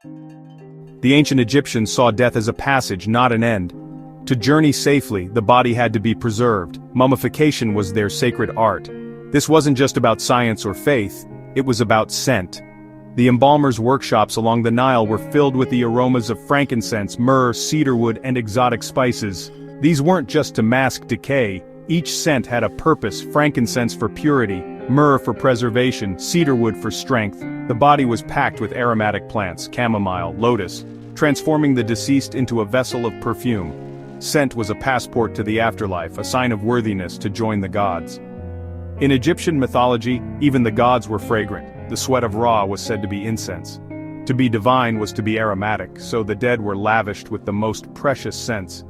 The ancient Egyptians saw death as a passage, not an end. To journey safely, the body had to be preserved. Mummification was their sacred art. This wasn't just about science or faith, it was about scent. The embalmers' workshops along the Nile were filled with the aromas of frankincense, myrrh, cedarwood, and exotic spices. These weren't just to mask decay, each scent had a purpose: frankincense for purity, myrrh for preservation, cedarwood for strength. The body was packed with aromatic plants, chamomile, lotus, transforming the deceased into a vessel of perfume. Scent was a passport to the afterlife, a sign of worthiness to join the gods. In Egyptian mythology, even the gods were fragrant. The sweat of Ra was said to be incense. To be divine was to be aromatic, so the dead were lavished with the most precious scents.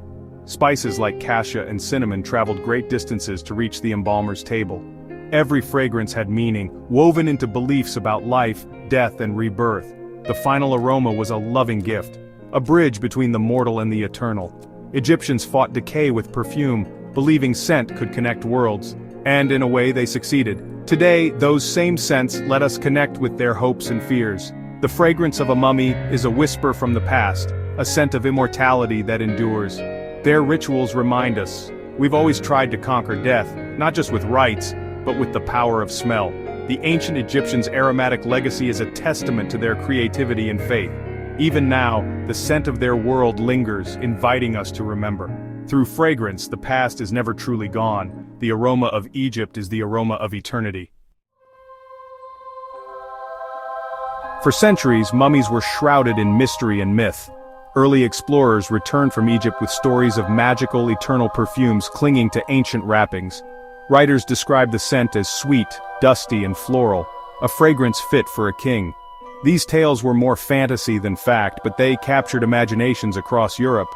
Spices like cassia and cinnamon traveled great distances to reach the embalmer's table. Every fragrance had meaning, woven into beliefs about life, death, and rebirth. The final aroma was a loving gift, a bridge between the mortal and the eternal. Egyptians fought decay with perfume, believing scent could connect worlds. And in a way they succeeded. Today, those same scents let us connect with their hopes and fears. The fragrance of a mummy is a whisper from the past, a scent of immortality that endures. Their rituals remind us, we've always tried to conquer death, not just with rites, but with the power of smell. The ancient Egyptians' aromatic legacy is a testament to their creativity and faith. Even now, the scent of their world lingers, inviting us to remember. Through fragrance, the past is never truly gone. The aroma of Egypt is the aroma of eternity. For centuries, mummies were shrouded in mystery and myth. Early explorers returned from Egypt with stories of magical, eternal perfumes clinging to ancient wrappings. Writers describe the scent as sweet, dusty, and floral, a fragrance fit for a king. These tales were more fantasy than fact, but they captured imaginations across Europe.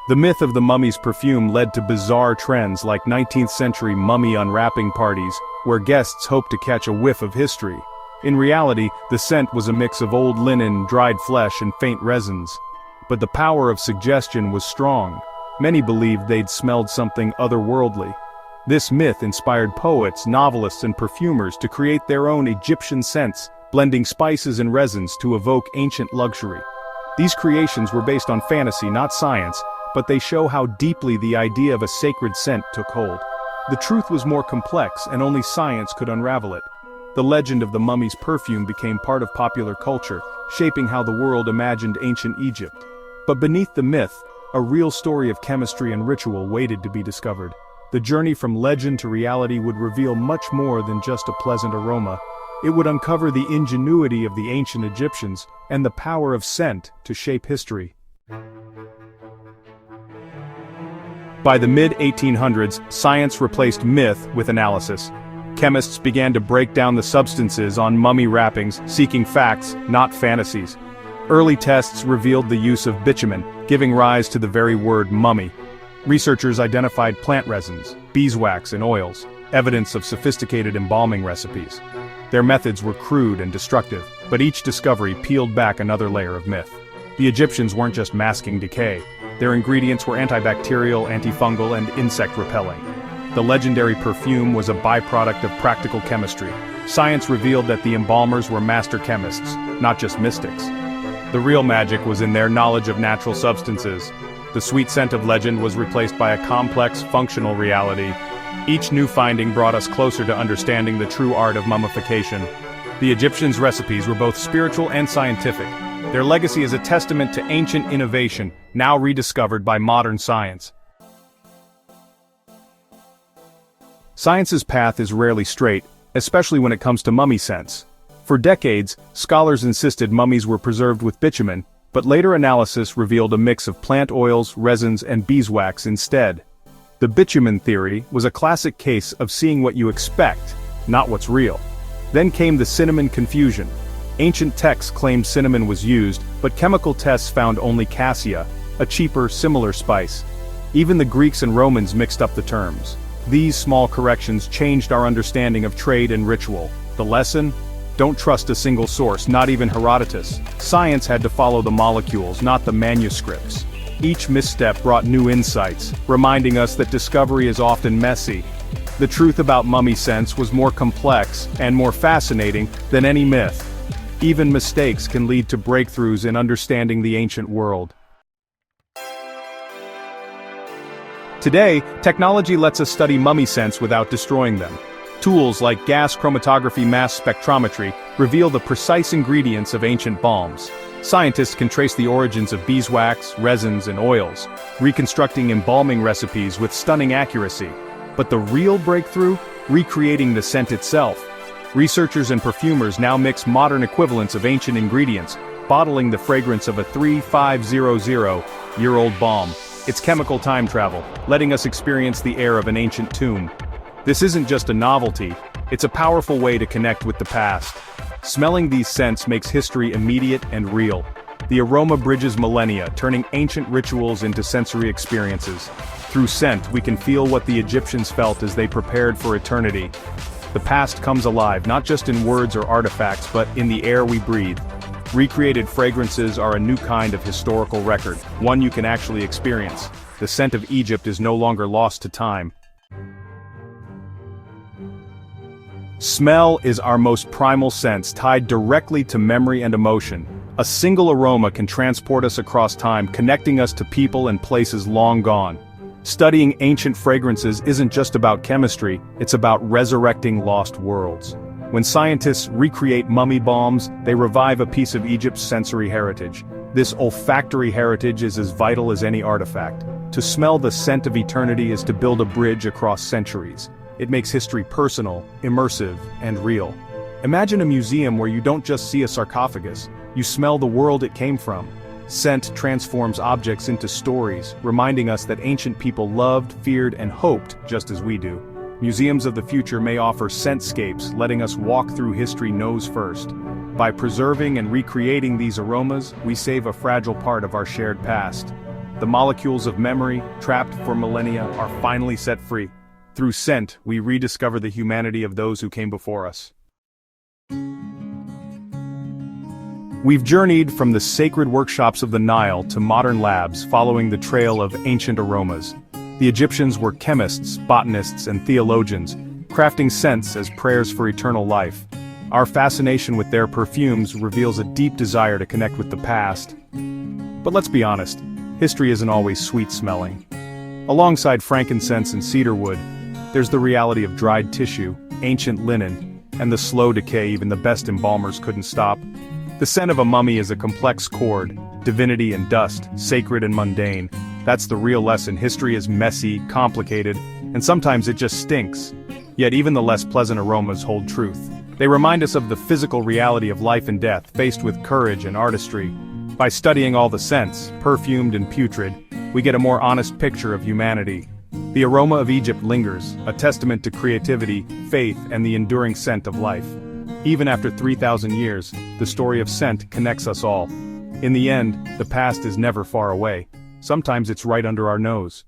The myth of the mummy's perfume led to bizarre trends like 19th-century mummy unwrapping parties, where guests hoped to catch a whiff of history. In reality, the scent was a mix of old linen, dried flesh, and faint resins. But the power of suggestion was strong. Many believed they'd smelled something otherworldly. This myth inspired poets, novelists, and perfumers to create their own Egyptian scents, blending spices and resins to evoke ancient luxury. These creations were based on fantasy, not science, but they show how deeply the idea of a sacred scent took hold. The truth was more complex, and only science could unravel it. The legend of the mummy's perfume became part of popular culture, shaping how the world imagined ancient Egypt. But beneath the myth, a real story of chemistry and ritual waited to be discovered. The journey from legend to reality would reveal much more than just a pleasant aroma. It would uncover the ingenuity of the ancient Egyptians and the power of scent to shape history. By the mid-1800s, science replaced myth with analysis. Chemists began to break down the substances on mummy wrappings, seeking facts, not fantasies. Early tests revealed the use of bitumen, giving rise to the very word mummy. Researchers identified plant resins, beeswax, and oils, evidence of sophisticated embalming recipes. Their methods were crude and destructive, but each discovery peeled back another layer of myth. The Egyptians weren't just masking decay. Their ingredients were antibacterial, antifungal, and insect-repelling. The legendary perfume was a byproduct of practical chemistry. Science revealed that the embalmers were master chemists, not just mystics. The real magic was in their knowledge of natural substances. The sweet scent of legend was replaced by a complex, functional reality. Each new finding brought us closer to understanding the true art of mummification. The Egyptians' recipes were both spiritual and scientific. Their legacy is a testament to ancient innovation, now rediscovered by modern science. Science's path is rarely straight, especially when it comes to mummy scents. For decades, scholars insisted mummies were preserved with bitumen, but later analysis revealed a mix of plant oils, resins, and beeswax instead. The bitumen theory was a classic case of seeing what you expect, not what's real. Then came the cinnamon confusion. Ancient texts claimed cinnamon was used, but chemical tests found only cassia, a cheaper, similar spice. Even the Greeks and Romans mixed up the terms. These small corrections changed our understanding of trade and ritual. The lesson? Don't trust a single source, not even Herodotus. Science had to follow the molecules, not the manuscripts. Each misstep brought new insights, reminding us that discovery is often messy. The truth about mummy scents was more complex and more fascinating than any myth. Even mistakes can lead to breakthroughs in understanding the ancient world. Today, technology lets us study mummy scents without destroying them. Tools like gas chromatography mass spectrometry reveal the precise ingredients of ancient balms. Scientists can trace the origins of beeswax, resins, and oils, reconstructing embalming recipes with stunning accuracy. But the real breakthrough? Recreating the scent itself. Researchers and perfumers now mix modern equivalents of ancient ingredients, bottling the fragrance of a 3500-year-old balm. It's chemical time travel, letting us experience the air of an ancient tomb. This isn't just a novelty, it's a powerful way to connect with the past. Smelling these scents makes history immediate and real. The aroma bridges millennia, turning ancient rituals into sensory experiences. Through scent, we can feel what the Egyptians felt as they prepared for eternity. The past comes alive, not just in words or artifacts, but in the air we breathe. Recreated fragrances are a new kind of historical record, one you can actually experience. The scent of Egypt is no longer lost to time. Smell is our most primal sense, tied directly to memory and emotion. A single aroma can transport us across time, connecting us to people and places long gone. Studying ancient fragrances isn't just about chemistry, it's about resurrecting lost worlds. When scientists recreate mummy balms, they revive a piece of Egypt's sensory heritage. This olfactory heritage is as vital as any artifact. To smell the scent of eternity is to build a bridge across centuries. It makes history personal, immersive, and real. Imagine a museum where you don't just see a sarcophagus, you smell the world it came from. Scent transforms objects into stories, reminding us that ancient people loved, feared, and hoped just as we do. Museums of the future may offer scentscapes, letting us walk through history nose first. By preserving and recreating these aromas, we save a fragile part of our shared past. The molecules of memory, trapped for millennia, are finally set free. Through scent, we rediscover the humanity of those who came before us. We've journeyed from the sacred workshops of the Nile to modern labs, following the trail of ancient aromas. The Egyptians were chemists, botanists, and theologians, crafting scents as prayers for eternal life. Our fascination with their perfumes reveals a deep desire to connect with the past. But let's be honest, history isn't always sweet-smelling. Alongside frankincense and cedarwood, there's the reality of dried tissue, ancient linen, and the slow decay even the best embalmers couldn't stop. The scent of a mummy is a complex chord, divinity and dust, sacred and mundane. That's the real lesson. History is messy, complicated, and sometimes it just stinks. Yet even the less pleasant aromas hold truth. They remind us of the physical reality of life and death, faced with courage and artistry. By studying all the scents, perfumed and putrid, we get a more honest picture of humanity. The aroma of Egypt lingers, a testament to creativity, faith, and the enduring scent of life. Even after 3,000 years, the story of scent connects us all. In the end, the past is never far away. Sometimes it's right under our nose.